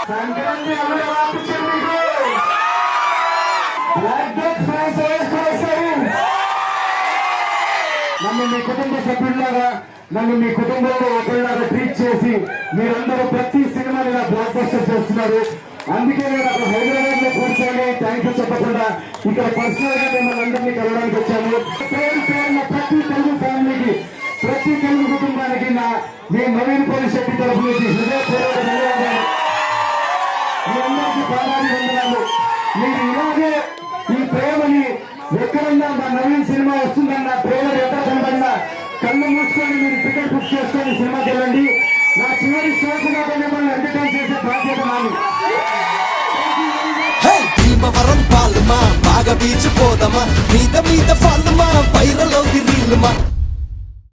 సంక్రాంతి నన్ను మీ కుటుంబ సభ్యుల్లాగా నన్ను మీ కుటుంబంలో ఒకరిలాగా ట్రీట్ చేసి మీరందరూ ప్రతి సినిమాని నా బ్లాక్ బస్టర్ చేస్తున్నారు. అందుకే నేను అక్కడ హైదరాబాద్ లో కూర్చొని థ్యాంక్ యూ చెప్పకుండా ఇక్కడ పర్సనల్ గా మిమ్మల్ని అందరినీ కలవడానికి వచ్చాము. పేరు పేరున ప్రతి తెలుగు ఫ్యామిలీకి, ప్రతి తెలుగు కుటుంబానికి మీ నవీన్ పోలిశెట్టి తరఫు నుంచి హృదయపూర్వక ధన్యవాదాలు. మీ అందరికీ పాదాలు వందనాలు. మీరు ఇలాగే ఈ ప్రేమని ఎక్కడన్నా మా నవీన్ సినిమా వస్తుందన్న ట్రైలర్ ఎక్కడ కనబడినా కళ్ళు మూసుకొని మీరు టికెట్ బుక్ చేసుకొని సినిమాకి వెళ్ళండి. నా చివరి షోకుగా మిమ్మల్ని ఎంటర్టైన్ చేసే బాధ్యత నాది. భీమవరం పాలమా బాగా బీచ్ పోదమా మీద మీద ఫాలమా వైరలో రీల్మా